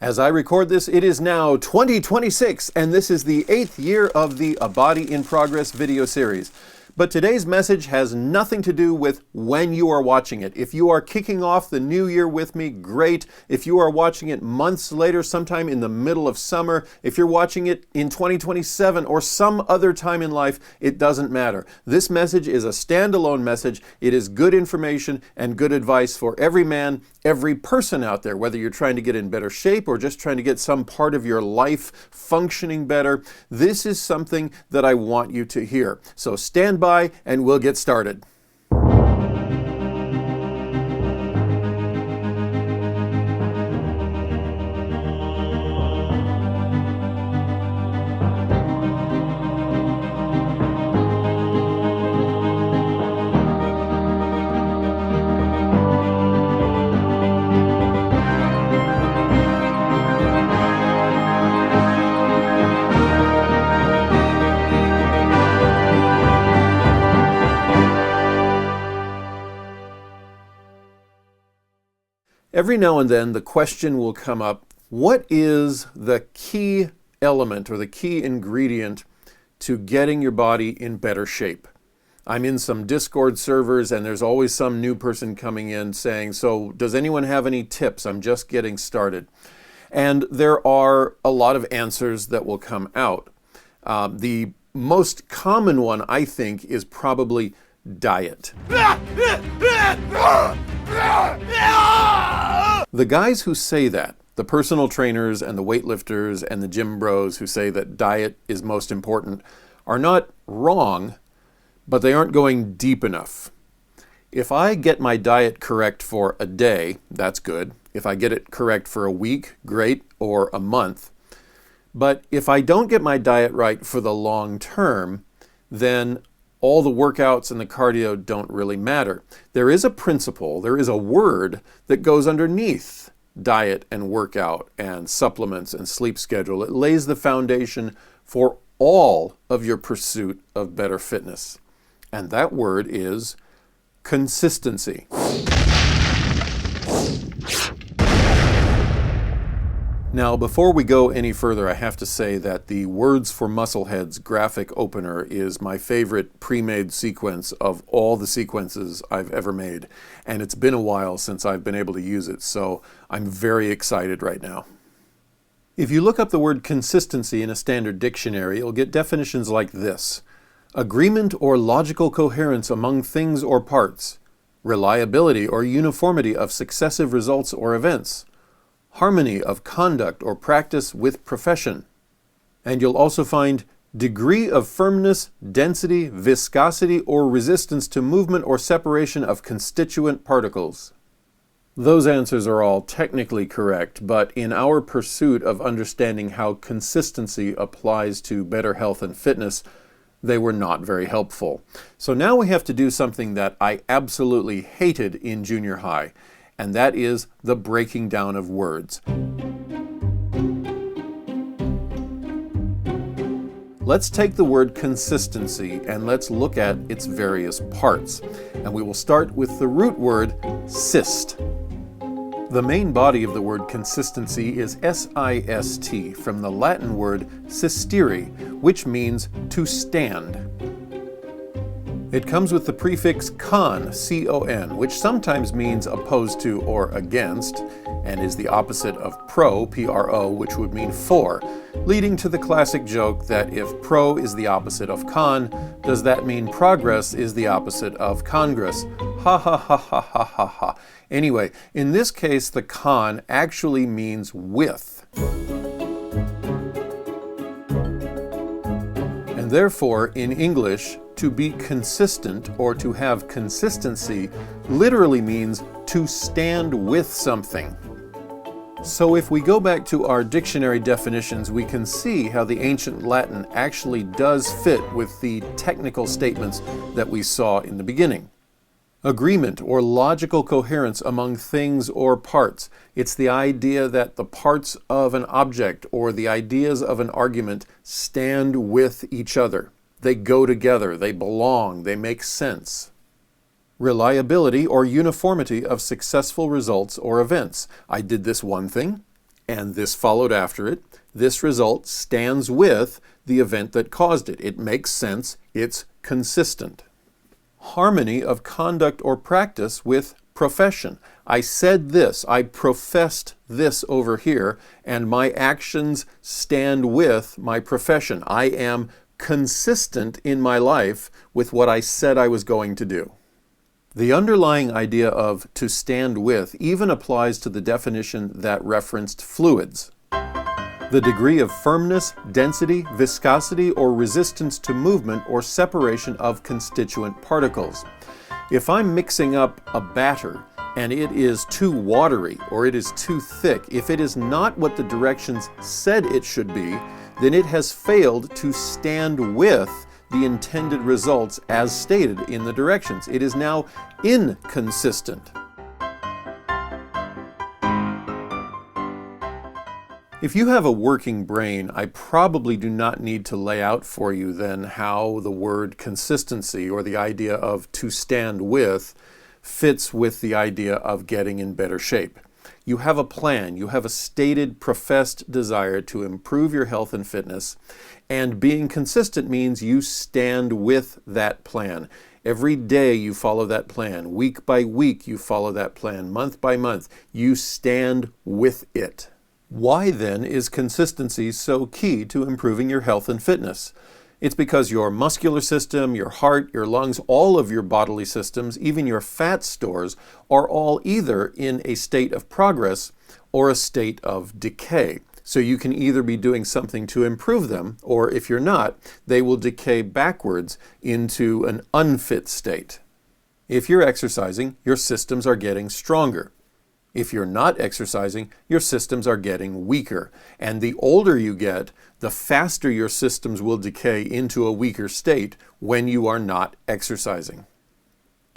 As I record this, it is now 2026, and this is the 8th year of the A Body in Progress video series. But today's message has nothing to do with when you are watching it. If you are kicking off the new year with me, great. If you are watching it months later, sometime in the middle of summer, if you're watching it in 2027 or some other time in life, it doesn't matter. This message is a standalone message. It is good information and good advice for every man, every person out there, whether you're trying to get in better shape or just trying to get some part of your life functioning better. This is something that I want you to hear. So stand by and we'll get started. Every now and then the question will come up, what is the key element or the key ingredient to getting your body in better shape? I'm in some Discord servers and there's always some new person coming in saying, so does anyone have any tips? I'm just getting started. And there are a lot of answers that will come out. The most common one, I think, is probably diet. The guys who say that, the personal trainers and the weightlifters and the gym bros who say that diet is most important, are not wrong, but they aren't going deep enough. If I get my diet correct for a day, that's good. If I get it correct for a week, great, or a month. But if I don't get my diet right for the long term, then all the workouts and the cardio don't really matter. There is a principle, there is a word that goes underneath diet and workout and supplements and sleep schedule. It lays the foundation for all of your pursuit of better fitness. And that word is consistency. Now, before we go any further, I have to say that the Words for Muscleheads graphic opener is my favorite pre-made sequence of all the sequences I've ever made. And it's been a while since I've been able to use it, so I'm very excited right now. If you look up the word consistency in a standard dictionary, you'll get definitions like this: agreement or logical coherence among things or parts, reliability or uniformity of successive results or events, harmony of conduct or practice with profession. And you'll also find degree of firmness, density, viscosity, or resistance to movement or separation of constituent particles. Those answers are all technically correct, but in our pursuit of understanding how consistency applies to better health and fitness, they were not very helpful. So now we have to do something that I absolutely hated in junior high, and that is the breaking down of words. Let's take the word consistency and let's look at its various parts. And we will start with the root word sist. The main body of the word consistency is S-I-S-T, from the Latin word sistere, which means to stand. It comes with the prefix con, C-O-N, which sometimes means opposed to or against, and is the opposite of pro, P-R-O, which would mean for, leading to the classic joke that if pro is the opposite of con, does that mean progress is the opposite of congress? Ha ha ha ha ha ha ha. Anyway, in this case, the con actually means with. And therefore, in English, to be consistent or to have consistency literally means to stand with something. So if we go back to our dictionary definitions, we can see how the ancient Latin actually does fit with the technical statements that we saw in the beginning. Agreement or logical coherence among things or parts. It's the idea that the parts of an object or the ideas of an argument stand with each other. They go together, they belong, they make sense. Reliability or uniformity of successful results or events. I did this one thing, and this followed after it, this result stands with the event that caused it. It makes sense. It's consistent. Harmony of conduct or practice with profession. I said this, I professed this over here, and my actions stand with my profession. I am consistent in my life with what I said I was going to do. The underlying idea of to stand with even applies to the definition that referenced fluids. The degree of firmness, density, viscosity, or resistance to movement or separation of constituent particles. If I'm mixing up a batter and it is too watery or it is too thick, if it is not what the directions said it should be, then it has failed to stand with the intended results as stated in the directions. It is now inconsistent. If you have a working brain, I probably do not need to lay out for you then how the word consistency or the idea of to stand with fits with the idea of getting in better shape. You have a plan, you have a stated, professed desire to improve your health and fitness, and being consistent means you stand with that plan. Every day you follow that plan. Week by week you follow that plan. Month by month you stand with it. Why then is consistency so key to improving your health and fitness? It's because your muscular system, your heart, your lungs, all of your bodily systems, even your fat stores, are all either in a state of progress or a state of decay. So you can either be doing something to improve them, or if you're not, they will decay backwards into an unfit state. If you're exercising, your systems are getting stronger. If you're not exercising, your systems are getting weaker. And the older you get, the faster your systems will decay into a weaker state when you are not exercising.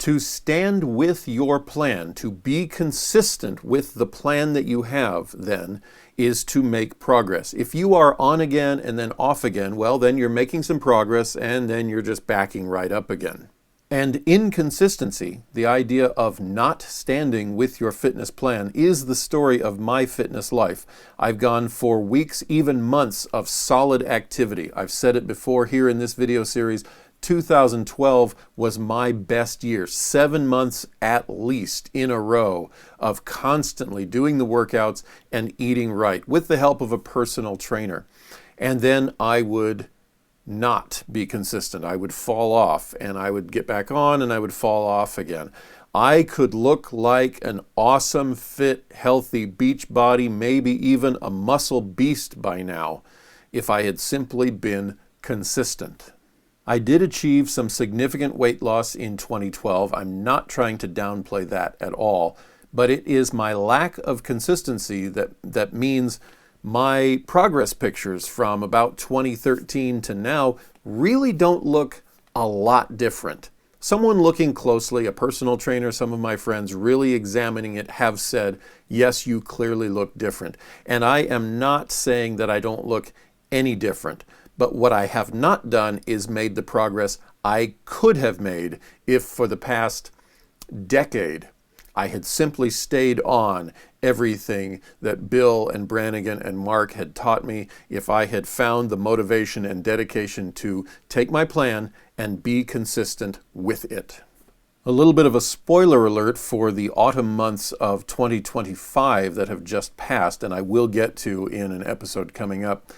To stand with your plan, to be consistent with the plan that you have, then, is to make progress. If you are on again and then off again, well, then you're making some progress and then you're just backing right up again. And inconsistency, the idea of not standing with your fitness plan, is the story of my fitness life. I've gone for weeks, even months of solid activity. I've said it before here in this video series. 2012 was my best year, 7 months at least in a row of constantly doing the workouts and eating right with the help of a personal trainer. And then I would not be consistent. I would fall off and I would get back on and I would fall off again. I could look like an awesome, fit, healthy beach body, maybe even a muscle beast by now, if I had simply been consistent. I did achieve some significant weight loss in 2012. I'm not trying to downplay that at all, but it is my lack of consistency that means my progress pictures from about 2013 to now really don't look a lot different. Someone looking closely, a personal trainer, some of my friends really examining it have said, yes, you clearly look different. And I am not saying that I don't look any different, but what I have not done is made the progress I could have made if for the past decade I had simply stayed on everything that Bill and Brannigan and Mark had taught me, if I had found the motivation and dedication to take my plan and be consistent with it. A little bit of a spoiler alert for the autumn months of 2025 that have just passed, and I will get to in an episode coming up.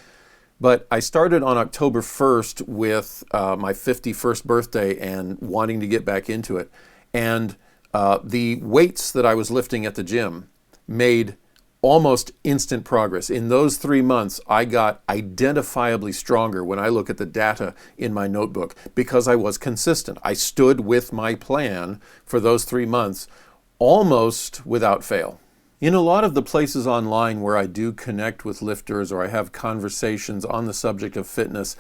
But I started on October 1st with my 51st birthday and wanting to get back into it. And the weights that I was lifting at the gym made almost instant progress. In those 3 months, I got identifiably stronger when I look at the data in my notebook because I was consistent. I stood with my plan for those 3 months almost without fail. In a lot of the places online where I do connect with lifters or I have conversations on the subject of fitness,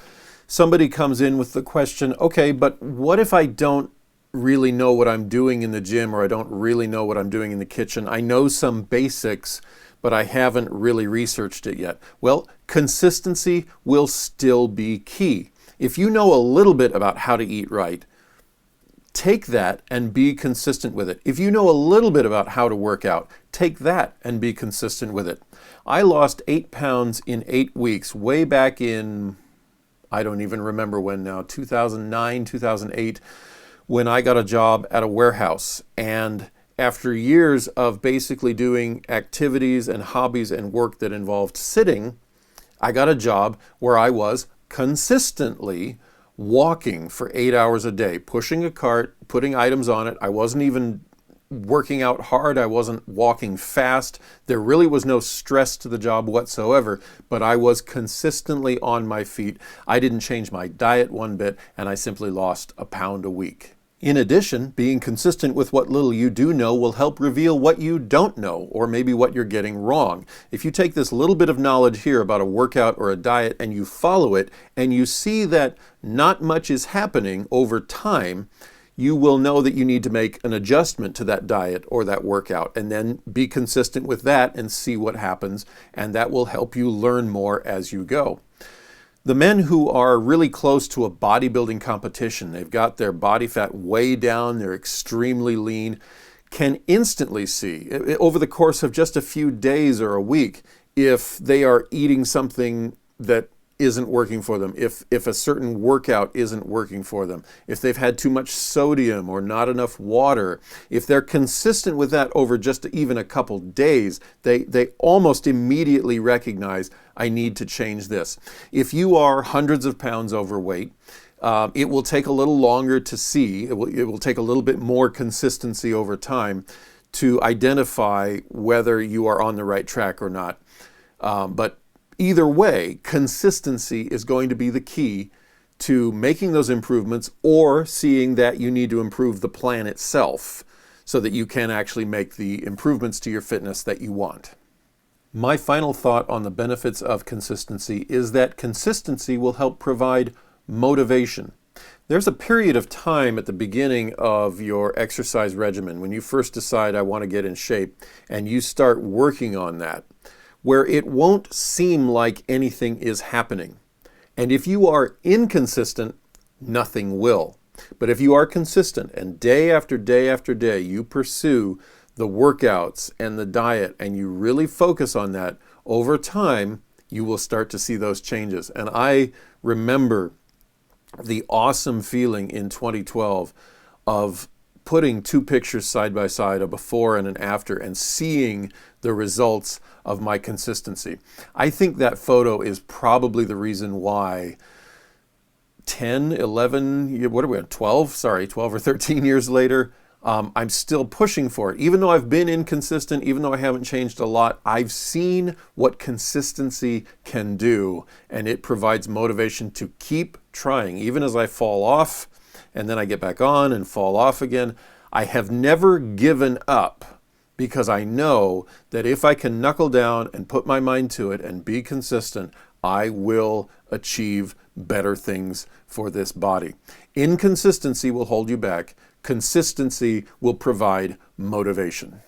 somebody comes in with the question, okay, but what if I don't really know what I'm doing in the gym or I don't really know what I'm doing in the kitchen? I know some basics, but I haven't really researched it yet. Well, consistency will still be key. If you know a little bit about how to eat right, Take that and be consistent with it. If you know a little bit about how to work out, take that and be consistent with it. I lost 8 pounds in 8 weeks way back in, I don't even remember when now, 2009, 2008, when I got a job at a warehouse. And after years of basically doing activities and hobbies and work that involved sitting, I got a job where I was consistently walking for 8 hours a day, pushing a cart, putting items on it. I wasn't even working out hard. I wasn't walking fast. There really was no stress to the job whatsoever, but I was consistently on my feet. I didn't change my diet one bit, and I simply lost a pound a week. In addition, being consistent with what little you do know will help reveal what you don't know, or maybe what you're getting wrong. If you take this little bit of knowledge here about a workout or a diet and you follow it, and you see that not much is happening over time, you will know that you need to make an adjustment to that diet or that workout, and then be consistent with that and see what happens, and that will help you learn more as you go. The men who are really close to a bodybuilding competition, they've got their body fat way down, they're extremely lean, can instantly see, over the course of just a few days or a week, if they are eating something that isn't working for them, if a certain workout isn't working for them, if they've had too much sodium or not enough water. If they're consistent with that over just even a couple days, they almost immediately recognize, I need to change this. If you are hundreds of pounds overweight, it will take a little longer to see, it will take a little bit more consistency over time to identify whether you are on the right track or not. But either way, consistency is going to be the key to making those improvements, or seeing that you need to improve the plan itself so that you can actually make the improvements to your fitness that you want. My final thought on the benefits of consistency is that consistency will help provide motivation. There's a period of time at the beginning of your exercise regimen when you first decide, I want to get in shape, and you start working on that, where it won't seem like anything is happening. And if you are inconsistent, nothing will. But if you are consistent and day after day after day you pursue the workouts and the diet and you really focus on that, over time you will start to see those changes. And I remember the awesome feeling in 2012 of putting 2 pictures side by side, a before and an after, and seeing the results of my consistency. I think that photo is probably the reason why 12 or 13 years later, I'm still pushing for it. Even though I've been inconsistent, even though I haven't changed a lot, I've seen what consistency can do, and it provides motivation to keep trying. Even as I fall off, and then I get back on and fall off again, I have never given up, because I know that if I can knuckle down and put my mind to it and be consistent, I will achieve better things for this body. Inconsistency will hold you back. Consistency will provide motivation.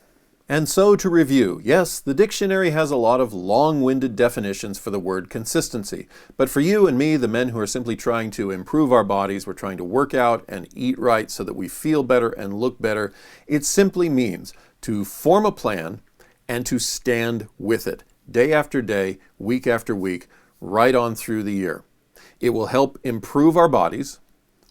And so to review, yes, the dictionary has a lot of long-winded definitions for the word consistency. But for you and me, the men who are simply trying to improve our bodies, we're trying to work out and eat right so that we feel better and look better, it simply means to form a plan and to stand with it day after day, week after week, right on through the year. It will help improve our bodies,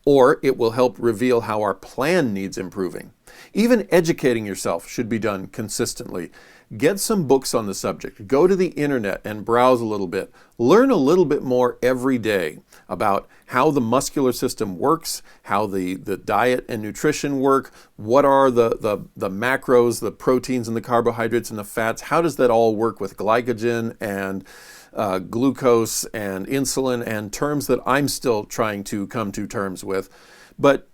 or it will help reveal how our plan needs improving. Even educating yourself should be done consistently. Get some books on the subject. Go to the internet and browse a little bit. Learn a little bit more every day about how the muscular system works, how the diet and nutrition work, what are the macros, the proteins and the carbohydrates and the fats, how does that all work with glycogen and glucose and insulin, and terms that I'm still trying to come to terms with. But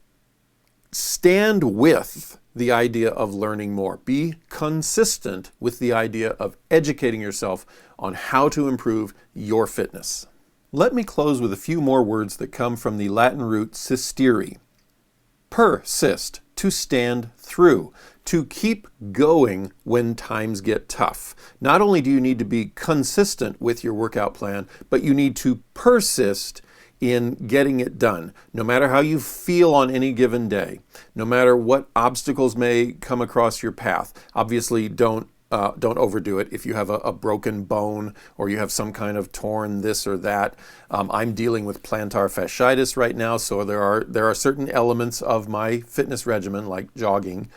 stand with the idea of learning more. Be consistent with the idea of educating yourself on how to improve your fitness. Let me close with a few more words that come from the Latin root sistere. Persist, to stand through, to keep going when times get tough. Not only do you need to be consistent with your workout plan, but you need to persist in getting it done. No matter how you feel on any given day, no matter what obstacles may come across your path. Obviously, don't overdo it. If you have a broken bone or you have some kind of torn this or that, I'm dealing with plantar fasciitis right now, so there are certain elements of my fitness regimen, like jogging,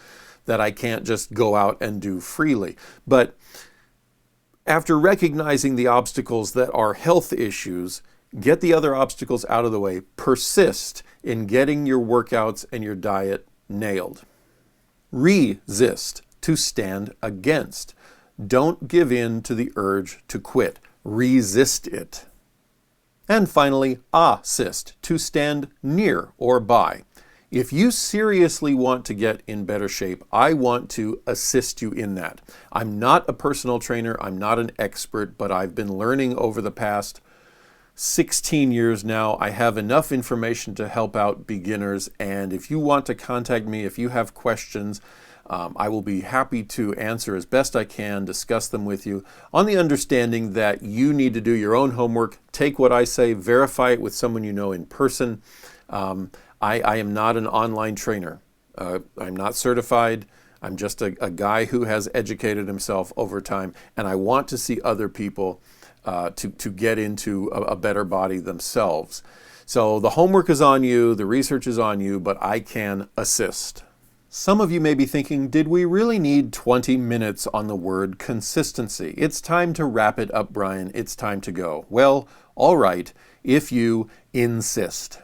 that I can't just go out and do freely. But after recognizing the obstacles that are health issues, get the other obstacles out of the way. Persist in getting your workouts and your diet nailed. Resist, to stand against. Don't give in to the urge to quit. Resist it. And finally, assist, to stand near or by. If you seriously want to get in better shape, I want to assist you in that. I'm not a personal trainer, I'm not an expert, but I've been learning over the past 16 years now. I have enough information to help out beginners, and if you want to contact me, if you have questions, I will be happy to answer as best I can, discuss them with you, on the understanding that you need to do your own homework, take what I say, verify it with someone you know in person. I am not an online trainer. I'm not certified. I'm just a guy who has educated himself over time, and I want to see other people to get into a better body themselves. So the homework is on you, the research is on you, but I can assist. Some of you may be thinking, did we really need 20 minutes on the word consistency? It's time to wrap it up, Brian. It's time to go. Well, all right, if you insist.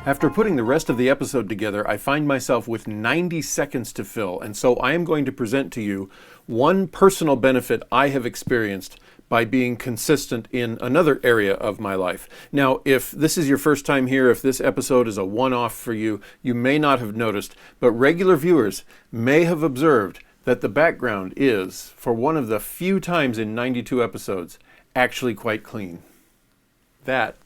After putting the rest of the episode together, I find myself with 90 seconds to fill, and so I am going to present to you one personal benefit I have experienced by being consistent in another area of my life. Now, if this is your first time here, if this episode is a one-off for you, you may not have noticed, but regular viewers may have observed that the background is, for one of the few times in 92 episodes, actually quite clean. That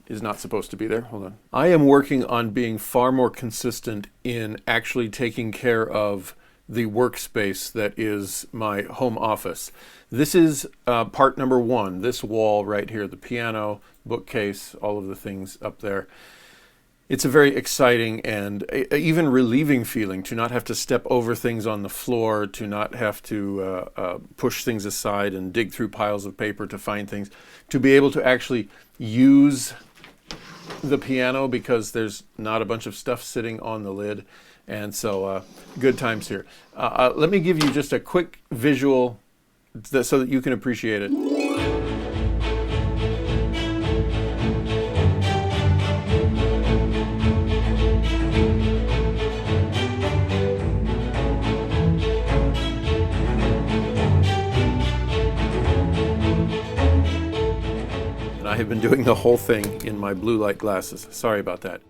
is not supposed to be there. Hold on. I am working on being far more consistent in actually taking care of the workspace that is my home office. This is part number one, this wall right here, the piano, bookcase, all of the things up there. It's a very exciting and even relieving feeling to not have to step over things on the floor, to not have to push things aside and dig through piles of paper to find things, to be able to actually use the piano because there's not a bunch of stuff sitting on the lid. And so good times here. Let me give you just a quick visual so that you can appreciate it. I have been doing the whole thing in my blue light glasses. Sorry about that.